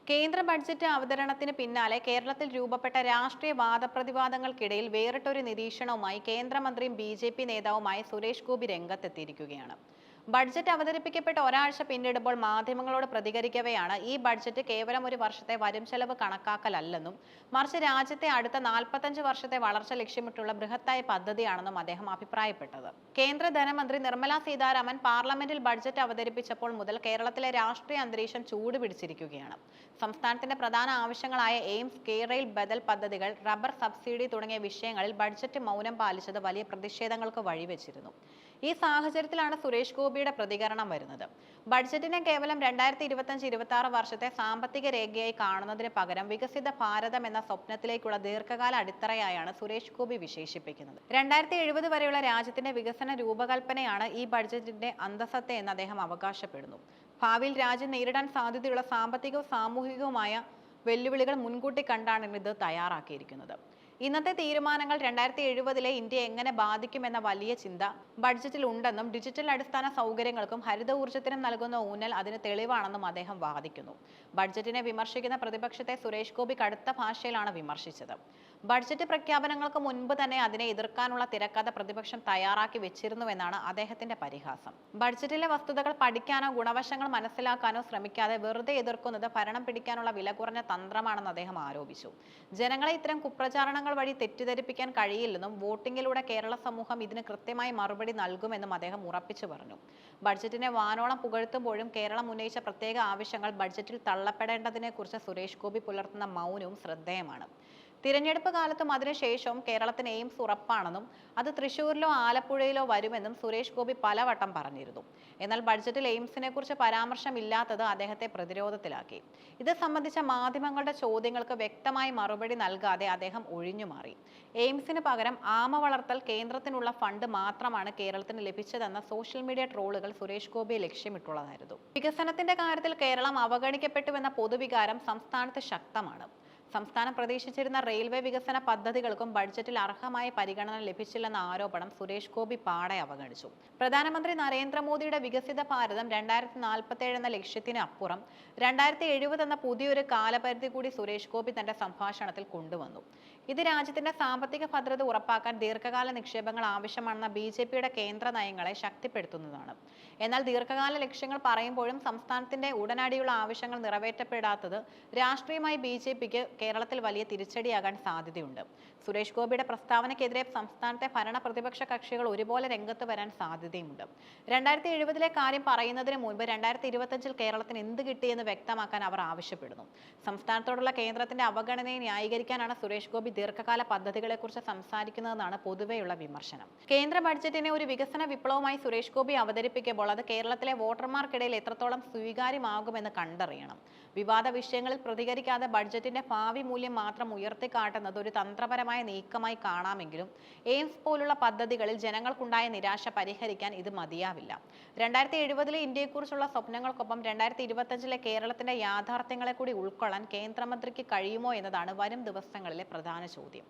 കേന്ദ്ര ബഡ്ജറ്റ് അവതരണത്തിന് പിന്നാലെ കേരളത്തിൽ രൂപപ്പെട്ട രാഷ്ട്രീയ വാദപ്രതിവാദങ്ങൾക്കിടയിൽ വേറിട്ടൊരു നിരീക്ഷണവുമായി കേന്ദ്രമന്ത്രിയും ബി.ജെ.പി. നേതാവുമായ സുരേഷ് ഗോപി രംഗത്തെത്തിയിരിക്കുകയാണ്. ബഡ്ജറ്റ് അവതരിപ്പിക്കപ്പെട്ട ഒരാഴ്ച പിന്നിടുമ്പോൾ മാധ്യമങ്ങളോട് പ്രതികരിക്കവെയാണ് ഈ ബഡ്ജറ്റ് കേവലം ഒരു വർഷത്തെ വരും ചെലവ് കണക്കാക്കലല്ലെന്നും മറിച്ച് രാജ്യത്തെ അടുത്ത 45 വർഷത്തെ വളർച്ച ലക്ഷ്യമിട്ടുള്ള ബൃഹത്തായ പദ്ധതിയാണെന്നും അദ്ദേഹം അഭിപ്രായപ്പെട്ടത്. കേന്ദ്ര ധനമന്ത്രി നിർമ്മല സീതാരാമൻ പാർലമെന്റിൽ ബഡ്ജറ്റ് അവതരിപ്പിച്ചപ്പോൾ മുതൽ കേരളത്തിലെ രാഷ്ട്രീയ അന്തരീക്ഷം ചൂടുപിടിച്ചിരിക്കുകയാണ്. സംസ്ഥാനത്തിന്റെ പ്രധാന ആവശ്യങ്ങളായ എയിംസ്, കെ-റെയിൽ ബദൽ പദ്ധതികൾ, റബ്ബർ സബ്സിഡി തുടങ്ങിയ വിഷയങ്ങളിൽ ബഡ്ജറ്റ് മൗനം പാലിച്ചത് വലിയ പ്രതിഷേധങ്ങൾക്ക് വഴിവെച്ചിരുന്നു. ഈ സാഹചര്യത്തിലാണ് സുരേഷ് ഗോപിയുടെ പ്രതികരണം വരുന്നത്. ബഡ്ജറ്റിനെ കേവലം 2025-26 വർഷത്തെ സാമ്പത്തിക രേഖയായി കാണുന്നതിന് പകരം വികസിത ഭാരതം എന്ന സ്വപ്നത്തിലേക്കുള്ള ദീർഘകാല അടിത്തറയായാണ് സുരേഷ് ഗോപി വിശേഷിപ്പിക്കുന്നത്. 2070 വരെയുള്ള രാജ്യത്തിന്റെ വികസന രൂപകൽപ്പനയാണ് ഈ ബഡ്ജറ്റിന്റെ അന്തസത്ത എന്ന് അദ്ദേഹം അവകാശപ്പെടുന്നു. ഭാവിയിൽ രാജ്യം നേരിടാൻ സാധ്യതയുള്ള സാമ്പത്തികവും സാമൂഹികവുമായ വെല്ലുവിളികൾ മുൻകൂട്ടി കണ്ടാണ് ഇത് തയ്യാറാക്കിയിരിക്കുന്നത്. ഇന്നത്തെ തീരുമാനങ്ങൾ 2070 ഇന്ത്യ എങ്ങനെ ബാധിക്കുമെന്ന വലിയ ചിന്ത ബഡ്ജറ്റിൽ ഉണ്ടെന്നും ഡിജിറ്റൽ അടിസ്ഥാന സൗകര്യങ്ങൾക്കും ഹരിത ഊർജ്ജത്തിനും നൽകുന്ന ഊന്നൽ അതിന് തെളിവാണെന്നും അദ്ദേഹം വാദിക്കുന്നു. ബഡ്ജറ്റിനെ വിമർശിക്കുന്ന പ്രതിപക്ഷത്തെ സുരേഷ് ഗോപി കടുത്ത ഭാഷയിലാണ് വിമർശിച്ചത്. ബഡ്ജറ്റ് പ്രഖ്യാപനങ്ങൾക്ക് മുൻപ് തന്നെ അതിനെ എതിർക്കാനുള്ള തിരക്കഥ പ്രതിപക്ഷം തയ്യാറാക്കി വെച്ചിരുന്നുവെന്നാണ് അദ്ദേഹത്തിന്റെ പരിഹാസം. ബഡ്ജറ്റിലെ വസ്തുതകൾ പഠിക്കാനോ ഗുണവശങ്ങൾ മനസ്സിലാക്കാനോ ശ്രമിക്കാതെ വെറുതെ എതിർക്കുന്നത് ഭരണം പിടിക്കാനുള്ള വില കുറഞ്ഞ തന്ത്രമാണെന്ന് അദ്ദേഹം ആരോപിച്ചു. ജനങ്ങളെ ഇത്തരം കുപ്രചാരണങ്ങൾ വഴി തെറ്റിദ്ധരിപ്പിക്കാൻ കഴിയില്ലെന്നും വോട്ടിങ്ങിലൂടെ കേരള സമൂഹം ഇതിന് കൃത്യമായി മറുപടി നൽകുമെന്നും അദ്ദേഹം ഉറപ്പിച്ചു പറഞ്ഞു. ബഡ്ജറ്റിനെ വാനോളം പുകഴ്ത്തുമ്പോഴും കേരളം ഉന്നയിച്ച പ്രത്യേക ആവശ്യങ്ങൾ ബഡ്ജറ്റിൽ തള്ളപ്പെടേണ്ടതിനെക്കുറിച്ച് സുരേഷ് ഗോപി പുലർത്തുന്ന മൗനവും ശ്രദ്ധേയമാണ്. തിരഞ്ഞെടുപ്പ് കാലത്തും അതിനുശേഷവും കേരളത്തിന് എയിംസ് ഉറപ്പാണെന്നും അത് തൃശ്ശൂരിലോ ആലപ്പുഴയിലോ വരുമെന്നും സുരേഷ് ഗോപി പലവട്ടം പറഞ്ഞിരുന്നു. എന്നാൽ ബഡ്ജറ്റിൽ എയിംസിനെ കുറിച്ച് പരാമർശമില്ലാത്തത് അദ്ദേഹത്തെ പ്രതിരോധത്തിലാക്കി. ഇത് സംബന്ധിച്ച മാധ്യമങ്ങളുടെ ചോദ്യങ്ങൾക്ക് വ്യക്തമായി മറുപടി നൽകാതെ അദ്ദേഹം ഒഴിഞ്ഞുമാറി. എയിംസിന് പകരം ആമ വളർത്തൽ കേന്ദ്രത്തിനുള്ള ഫണ്ട് മാത്രമാണ് കേരളത്തിന് ലഭിച്ചതെന്ന സോഷ്യൽ മീഡിയ ട്രോളുകൾ സുരേഷ് ഗോപിയെ ലക്ഷ്യമിട്ടുള്ളതായിരുന്നു. വികസനത്തിന്റെ കാര്യത്തിൽ കേരളം അവഗണിക്കപ്പെട്ടുവെന്ന പൊതുവികാരം സംസ്ഥാനത്ത് ശക്തമാണ്. സംസ്ഥാനം പ്രതീക്ഷിച്ചിരുന്ന റെയിൽവേ വികസന പദ്ധതികൾക്കും ബഡ്ജറ്റിൽ അർഹമായ പരിഗണന ലഭിച്ചില്ലെന്ന ആരോപണം സുരേഷ് ഗോപി പാടെ അവഗണിച്ചു. പ്രധാനമന്ത്രി നരേന്ദ്രമോദിയുടെ വികസിത ഭാരതം 2047 എന്ന ലക്ഷ്യത്തിന് അപ്പുറം 2070 എന്ന പുതിയൊരു കാലപരിധി കൂടി സുരേഷ് ഗോപി തന്റെ സംഭാഷണത്തിൽ കൊണ്ടുവന്നു. ഇത് രാജ്യത്തിന്റെ സാമ്പത്തിക ഭദ്രത ഉറപ്പാക്കാൻ ദീർഘകാല നിക്ഷേപങ്ങൾ ആവശ്യമാണെന്ന ബി.ജെ.പിയുടെ കേന്ദ്ര നയങ്ങളെ ശക്തിപ്പെടുത്തുന്നതാണ്. എന്നാൽ ദീർഘകാല ലക്ഷ്യങ്ങൾ പറയുമ്പോഴും സംസ്ഥാനത്തിന്റെ ഉടനടിയുള്ള ആവശ്യങ്ങൾ നിറവേറ്റപ്പെടാത്തത് രാഷ്ട്രീയമായി ബി.ജെ.പിക്ക് കേരളത്തിൽ വലിയ തിരിച്ചടിയാകാൻ സാധ്യതയുണ്ട്. സുരേഷ് ഗോപിയുടെ പ്രസ്താവനയ്ക്കെതിരെ സംസ്ഥാനത്തെ ഭരണ പ്രതിപക്ഷ കക്ഷികൾ ഒരുപോലെ രംഗത്ത് വരാൻ സാധ്യതയുണ്ട്. 2070 കാര്യം പറയുന്നതിന് മുൻപ് 2025 കേരളത്തിന് എന്ത് കിട്ടിയെന്ന് വ്യക്തമാക്കാൻ അവർ ആവശ്യപ്പെടുന്നു. സംസ്ഥാനത്തോടുള്ള കേന്ദ്രത്തിന്റെ അവഗണനയെ ന്യായീകരിക്കാനാണ് സുരേഷ് ഗോപി ദീർഘകാല പദ്ധതികളെക്കുറിച്ച് സംസാരിക്കുന്നതെന്നാണ് പൊതുവെയുള്ള വിമർശനം. കേന്ദ്ര ബഡ്ജറ്റിനെ ഒരു വികസന വിപ്ലവമായി സുരേഷ് ഗോപി അവതരിപ്പിക്കുമ്പോൾ അത് കേരളത്തിലെ വോട്ടർമാർക്കിടയിൽ എത്രത്തോളം സ്വീകാര്യമാകുമെന്ന് കണ്ടറിയണം. വിവാദ വിഷയങ്ങളിൽ പ്രതികരിക്കാതെ ബഡ്ജറ്റിന്റെ ഭാവി മൂല്യം മാത്രം ഉയർത്തിക്കാട്ടുന്നത് ഒരു തന്ത്രപരമായ നീക്കമായി കാണാമെങ്കിലും എയിംസ് പോലുള്ള പദ്ധതികളിൽ ജനങ്ങൾക്കുണ്ടായ നിരാശ പരിഹരിക്കാൻ ഇത് മതിയാവില്ല. 2070 ഇന്ത്യയെക്കുറിച്ചുള്ള സ്വപ്നങ്ങൾക്കൊപ്പം 2025 കേരളത്തിന്റെ യാഥാർത്ഥ്യങ്ങളെ കൂടി ഉൾക്കൊള്ളാൻ കേന്ദ്രമന്ത്രിക്ക് കഴിയുമോ എന്നതാണ് വരും ദിവസങ്ങളിലെ പ്രധാന ചോദ്യം.